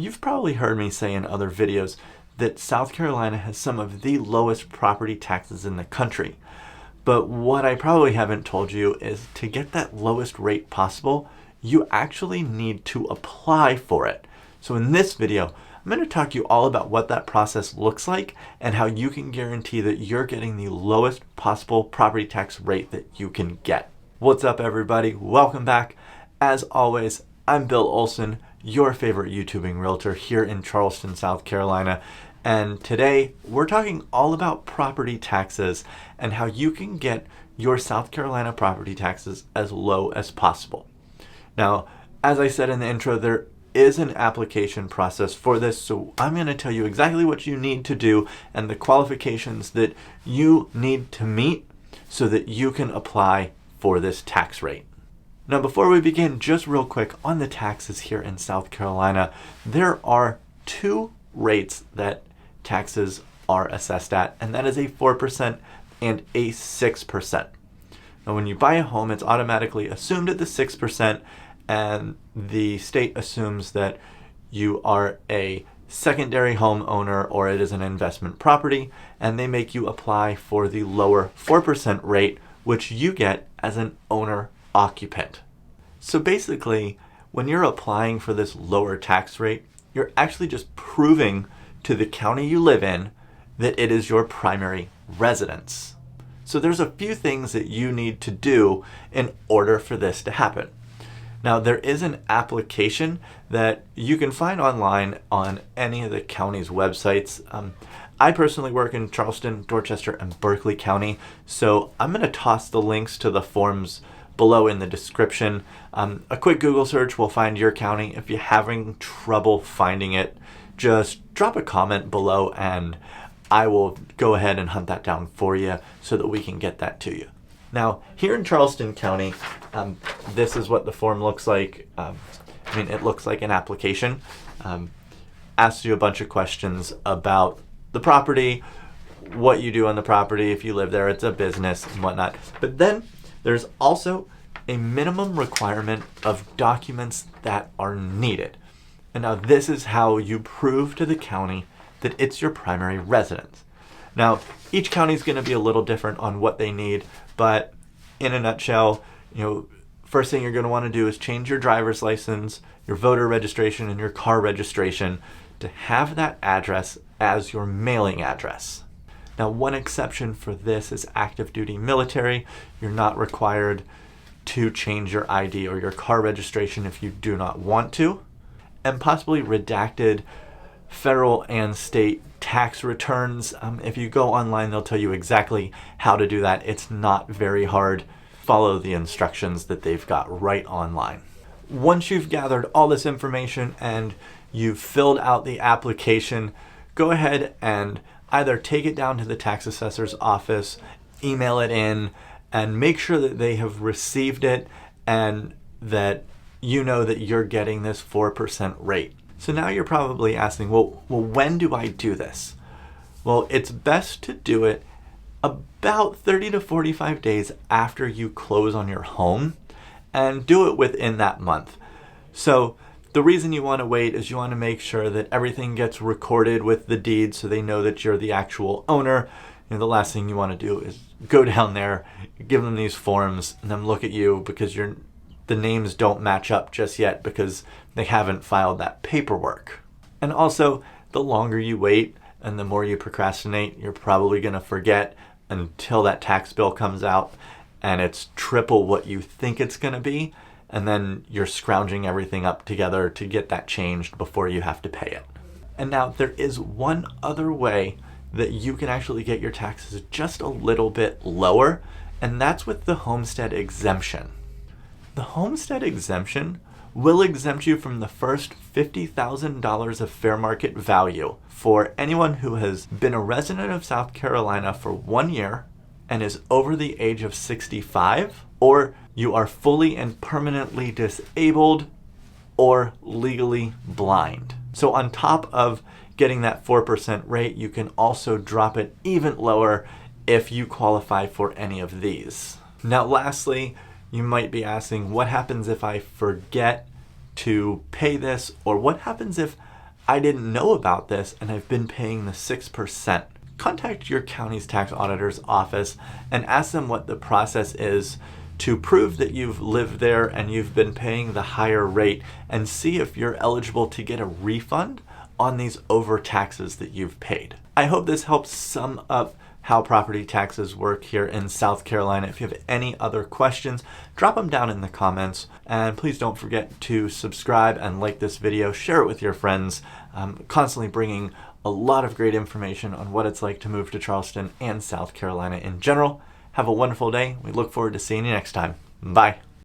You've probably heard me say in other videos that South Carolina has some of the lowest property taxes in the country. But what I probably haven't told you is to get that lowest rate possible, you actually need to apply for it. So in this video, I'm going to talk to you all about what that process looks like and how you can guarantee that you're getting the lowest possible property tax rate that you can get. What's up, everybody? Welcome back. As always, I'm Bill Olson, your favorite YouTubing realtor here in Charleston, South Carolina. And today we're talking all about property taxes and how you can get your South Carolina property taxes as low as possible. Now, as I said in the intro, there is an application process for this, so I'm going to tell you exactly what you need to do and the qualifications that you need to meet so that you can apply for this tax rate. Now, before we begin, just real quick on the taxes here in South Carolina, there are two rates that taxes are assessed at, and that is a 4% and a 6%. Now, when you buy a home, it's automatically assumed at the 6%, and the state assumes that you are a secondary home owner or it is an investment property, and they make you apply for the lower 4% rate, which you get as an owner occupant. So basically, when you're applying for this lower tax rate, you're actually just proving to the county you live in that it is your primary residence. So there's a few things that you need to do in order for this to happen. Now, there is an application that you can find online on any of the county's websites. I personally work in Charleston, Dorchester, and Berkeley County, so I'm going to toss the links to the forms below in the description. A quick Google search will find your county. If you're having trouble finding it, just drop a comment below and I will go ahead and hunt that down for you so that we can get that to you. Now, here in Charleston County, this is what the form looks like. It looks like an application. Asks you a bunch of questions about the property, what you do on the property, if you live there, it's a business and whatnot. But then there's also a minimum requirement of documents that are needed. And now this is how you prove to the county that it's your primary residence. Now, each county is going to be a little different on what they need, but in a nutshell, first thing you're going to want to do is change your driver's license, your voter registration, and your car registration to have that address as your mailing address. Now, one exception for this is active duty military. You're not required to change your ID or your car registration if you do not want to. And possibly redacted federal and state tax returns. If you go online, they'll tell you exactly how to do that. It's not very hard. Follow the instructions that they've got right online. Once you've gathered all this information and you've filled out the application, go ahead and either take it down to the tax assessor's office, email it in, and make sure that they have received it and that you know that you're getting this 4% rate. So now you're probably asking, well, when do I do this? Well, it's best to do it about 30 to 45 days after you close on your home and do it within that month. So the reason you want to wait is you want to make sure that everything gets recorded with the deed so they know that you're the actual owner. The last thing you want to do is go down there, give them these forms, and then look at you because the names don't match up just yet because they haven't filed that paperwork. And also, the longer you wait and the more you procrastinate, you're probably going to forget until that tax bill comes out and it's triple what you think it's going to be, and then you're scrounging everything up together to get that changed before you have to pay it. And now there is one other way that you can actually get your taxes just a little bit lower, and that's with the homestead exemption. The homestead exemption will exempt you from the first $50,000 of fair market value for anyone who has been a resident of South Carolina for 1 year and is over the age of 65, or you are fully and permanently disabled or legally blind. So on top of getting that 4% rate, you can also drop it even lower if you qualify for any of these. Now, lastly, you might be asking, what happens if I forget to pay this? Or what happens if I didn't know about this and I've been paying the 6%. Contact your county's tax auditor's office and ask them what the process is to prove that you've lived there and you've been paying the higher rate, and see if you're eligible to get a refund on these overtaxes that you've paid. I hope this helps sum up how property taxes work here in South Carolina. If you have any other questions, drop them down in the comments. And please don't forget to subscribe and like this video, share it with your friends. I'm constantly bringing a lot of great information on what it's like to move to Charleston and South Carolina in general. Have a wonderful day. We look forward to seeing you next time. Bye.